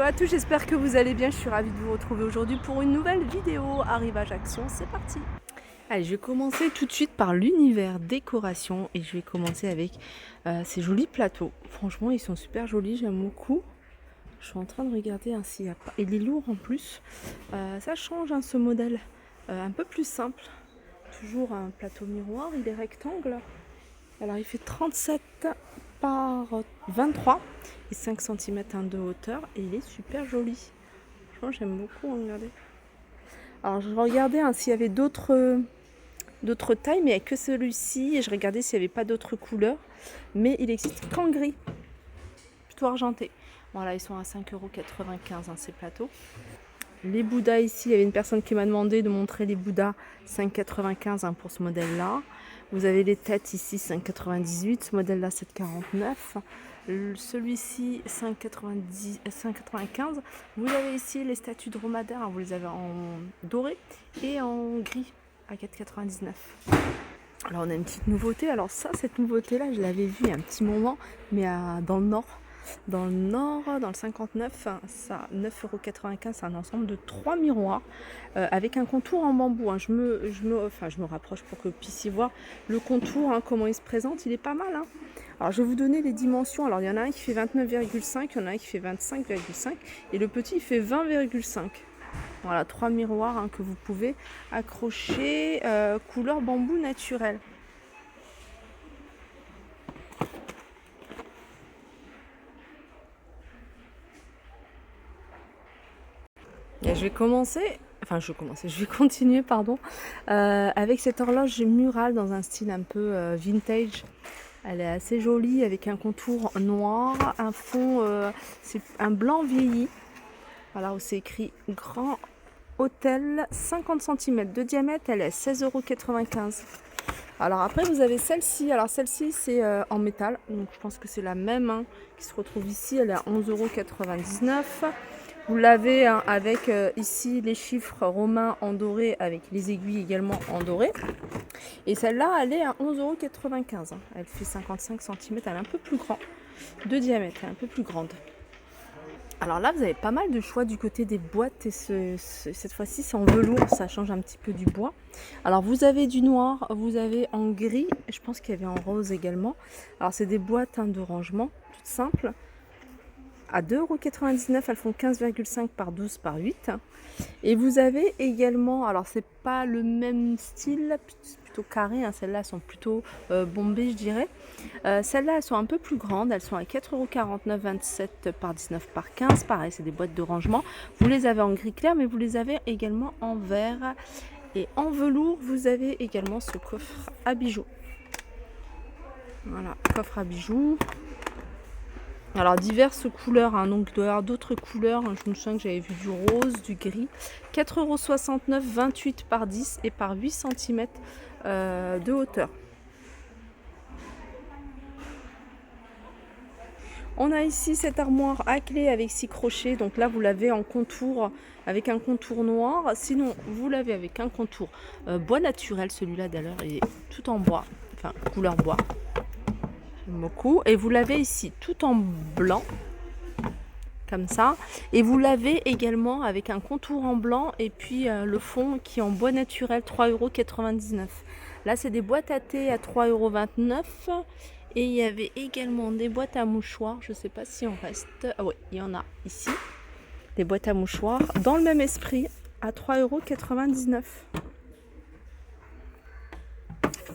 à tous, j'espère que vous allez bien. Je suis ravie de vous retrouver aujourd'hui pour une nouvelle vidéo Arrivage Action, c'est parti. Allez, je vais commencer tout de suite par l'univers décoration et je vais commencer avec ces jolis plateaux. Franchement, ils sont super jolis, j'aime beaucoup. Je suis en train de regarder s'il n'y a pas... Il est lourd en plus. Ça change ce modèle, un peu plus simple. Toujours un plateau miroir, il est rectangle. Alors il fait 37 par 23 et 5 cm de hauteur et il est super joli. Franchement j'aime beaucoup, regardez. Alors je regardais s'il y avait d'autres tailles, mais il n'y a que celui-ci et je regardais s'il n'y avait pas d'autres couleurs. Mais il existe qu'en gris, plutôt argenté. Voilà, ils sont à 5,95 € ces plateaux. Les Bouddhas ici, il y avait une personne qui m'a demandé de montrer les Bouddhas 5,95 pour ce modèle-là. Vous avez les têtes ici 5,98, ce modèle-là 7,49. Celui-ci 5,95. Vous avez ici les statues dromadaires, vous les avez en doré et en gris à 4,99. Alors on a une petite nouveauté. Alors ça, cette nouveauté-là, je l'avais vue il y a un petit moment, mais dans le nord. Dans le 59, ça 9,95 €, c'est un ensemble de 3 miroirs avec un contour en bambou. Je me rapproche pour que vous puissiez voir le contour, comment il se présente. Il est pas mal. Alors je vais vous donner les dimensions. Alors il y en a un qui fait 29,5, il y en a un qui fait 25,5 et le petit il fait 20,5. Voilà, 3 miroirs que vous pouvez accrocher, couleur bambou naturel. Et je vais continuer avec cette horloge murale dans un style un peu vintage. Elle est assez jolie avec un contour noir, un fond, c'est un blanc vieilli. Voilà où c'est écrit Grand Hôtel, 50 cm de diamètre, elle est à 16,95 €. Alors après vous avez celle-ci, alors celle-ci c'est en métal, donc je pense que c'est la même qui se retrouve ici, elle est à 11,99 €. Vous l'avez avec ici les chiffres romains en doré avec les aiguilles également en doré. Et celle-là, elle est à 11,95 €. Elle fait 55 cm, elle est un peu plus grande de diamètre, elle est un peu plus grande. Alors là, vous avez pas mal de choix du côté des boîtes et cette fois-ci, c'est en velours, ça change un petit peu du bois. Alors vous avez du noir, vous avez en gris, je pense qu'il y avait en rose également. Alors c'est des boîtes de rangement, toutes simples. À 2,99 €, elles font 15,5 par 12 par 8. Et vous avez également, alors c'est pas le même style, plutôt carré, celles-là sont plutôt bombées je dirais. Celles-là elles sont un peu plus grandes, elles sont à 4,49 €, 27 par 19 par 15. Pareil, c'est des boîtes de rangement. Vous les avez en gris clair, mais vous les avez également en vert. Et en velours, vous avez également ce coffre à bijoux. Voilà, coffre à bijoux. Alors diverses couleurs, donc il doit y avoir d'autres couleurs. Je me souviens que j'avais vu du rose, du gris. 4,69 €, 28 par 10 et par 8 cm de hauteur. On a ici cette armoire à clé avec 6 crochets. Donc là vous l'avez en contour avec un contour noir. Sinon vous l'avez avec un contour bois naturel. Celui-là d'ailleurs il est tout en bois, enfin couleur bois. Beaucoup. Et vous l'avez ici tout en blanc comme ça, et vous l'avez également avec un contour en blanc et puis le fond qui est en bois naturel, 3,99 €. Là c'est des boîtes à thé à 3,29 € et il y avait également des boîtes à mouchoirs, je sais pas si on reste, ah oui il y en a ici, des boîtes à mouchoirs dans le même esprit à 3,99 €.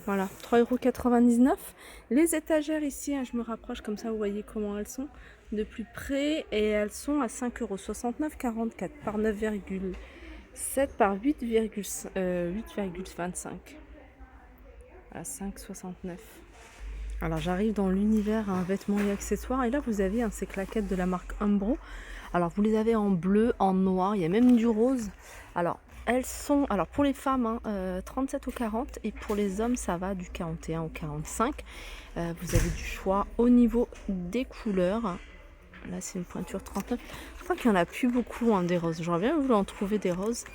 Voilà, 3,99 €. Les étagères ici, je me rapproche comme ça, vous voyez comment elles sont de plus près. Et elles sont à 5,69 €, 44 par 9,7 par 8,25. À 5,69 €. Alors j'arrive dans l'univers vêtements et accessoires. Et là vous avez ces claquettes de la marque Umbro. Alors vous les avez en bleu, en noir, il y a même du rose. Alors elles sont, alors pour les femmes, 37 au 40 et pour les hommes ça va du 41 au 45. Vous avez du choix au niveau des couleurs. Là c'est une pointure 39. Je crois qu'il n'y en a plus beaucoup des roses. J'aurais bien voulu en trouver des roses.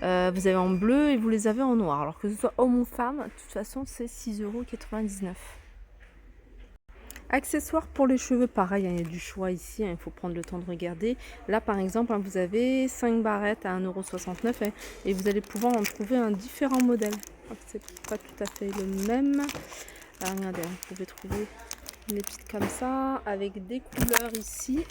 Vous avez en bleu et vous les avez en noir. Alors que ce soit homme ou femme, de toute façon c'est 6,99 €. Accessoires pour les cheveux, pareil, hein, il y a du choix ici, il faut prendre le temps de regarder. Là, par exemple, vous avez 5 barrettes à 1,69 € et vous allez pouvoir en trouver un différent modèle. C'est pas tout à fait le même. Alors, regardez, vous pouvez trouver des petites comme ça, avec des couleurs ici.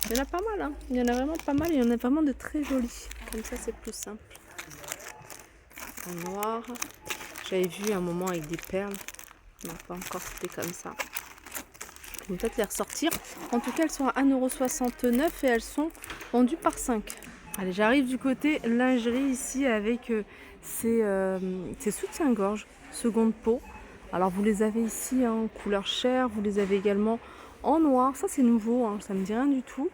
Il y en a pas mal, hein. Il y en a vraiment pas mal, il y en a vraiment de très jolis. Comme ça, c'est plus simple. En noir. J'avais vu un moment avec des perles. Non, pas encore, c'était comme ça. Je vais peut-être les ressortir. En tout cas, elles sont à 1,69 € et elles sont vendues par 5. Allez, j'arrive du côté lingerie ici avec ces soutiens-gorge seconde peau. Alors, vous les avez ici en couleur chair, vous les avez également en noir. Ça, c'est nouveau, hein, ça me dit rien du tout.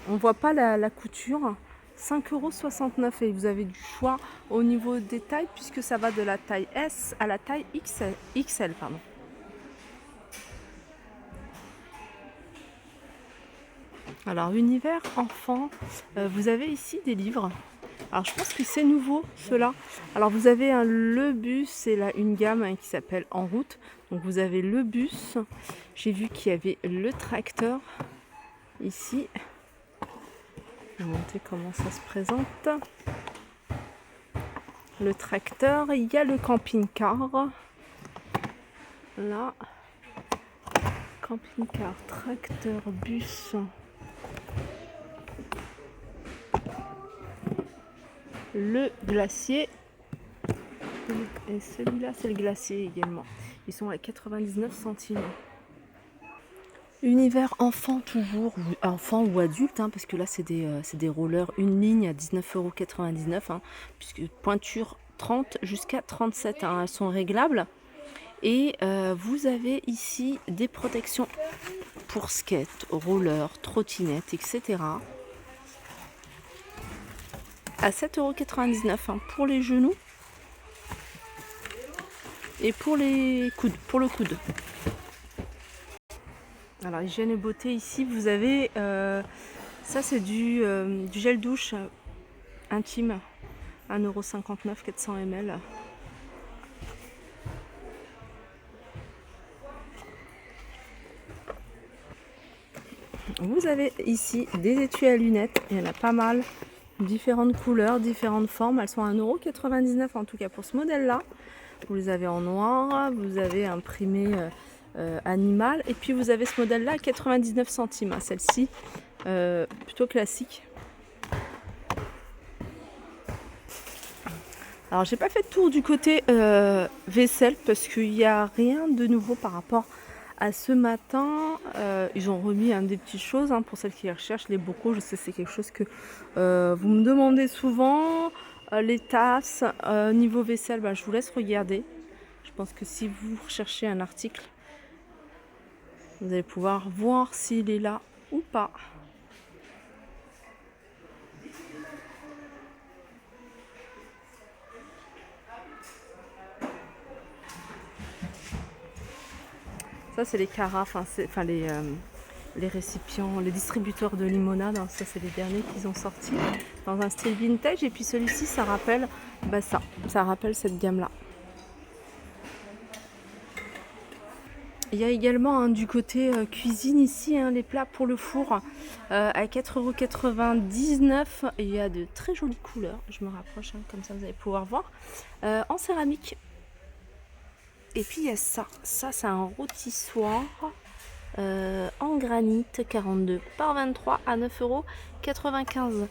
On voit pas la couture. 5,69 € et vous avez du choix au niveau des tailles puisque ça va de la taille S à la taille XL, pardon. Alors univers enfant, vous avez ici des livres. Alors je pense que c'est nouveau cela. Alors vous avez le bus et là une gamme hein, qui s'appelle En route. Donc vous avez le bus. J'ai vu qu'il y avait le tracteur ici. Je vais montrer comment ça se présente. Le tracteur, il y a le camping-car. Là, camping-car, tracteur, bus. Le glacier. Et celui-là, c'est le glacier également. Ils sont à 99 centimes. Univers enfant toujours, enfant ou adulte, hein, parce que là c'est des rollers une ligne à 19,99 €, hein, puisque pointure 30 jusqu'à 37, hein, elles sont réglables. Et vous avez ici des protections pour skate, roller, trottinette, etc. à 7,99 € hein, pour les genoux et pour les coudes, pour le coude. Alors hygiène et beauté ici vous avez ça c'est du gel douche intime 1,59 €, 400 ml. Vous avez ici des étuis à lunettes, il y en a pas mal, différentes couleurs, différentes formes, elles sont à 1,99 € en tout cas pour ce modèle là. Vous les avez en noir, vous avez imprimé animal et puis vous avez ce modèle là à 99 centimes, hein, celle-ci plutôt classique. Alors j'ai pas fait de tour du côté vaisselle parce qu'il n'y a rien de nouveau par rapport à ce matin. Ils ont remis des petites choses hein, pour celles qui recherchent les bocaux. Je sais c'est quelque chose que vous me demandez souvent. Les tasses, niveau vaisselle, je vous laisse regarder. Je pense que si vous recherchez un article, vous allez pouvoir voir s'il est là ou pas. Ça, c'est les carafes, hein, les récipients, les distributeurs de limonade. Hein, ça, c'est les derniers qu'ils ont sortis dans un style vintage. Et puis celui-ci, ça rappelle ça rappelle cette gamme-là. Il y a également du côté cuisine ici, les plats pour le four à 4,99 €. Il y a de très jolies couleurs. Je me rapproche, comme ça vous allez pouvoir voir. En céramique. Et puis il y a ça c'est un rôtissoir en granit 42 par 23 à 9,95 €.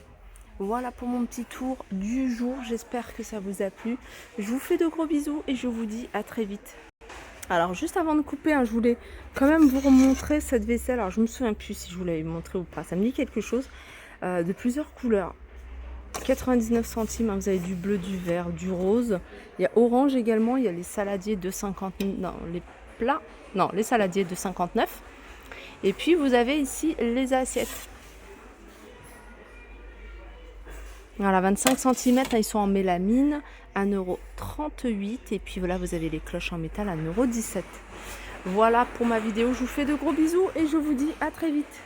Voilà pour mon petit tour du jour, j'espère que ça vous a plu. Je vous fais de gros bisous et je vous dis à très vite. Alors juste avant de couper, je voulais quand même vous remontrer cette vaisselle. Alors je me souviens plus si je vous l'avais montré ou pas, ça me dit quelque chose, de plusieurs couleurs. 99 centimes, vous avez du bleu, du vert, du rose. Il y a orange également, il y a les saladiers de 59, non, les plats, non, les saladiers de 59. Et puis vous avez ici les assiettes. Voilà, 25 cm, ils sont en mélamine, 1,38 €. Et puis voilà, vous avez les cloches en métal à 1,17 €. Voilà pour ma vidéo, je vous fais de gros bisous et je vous dis à très vite.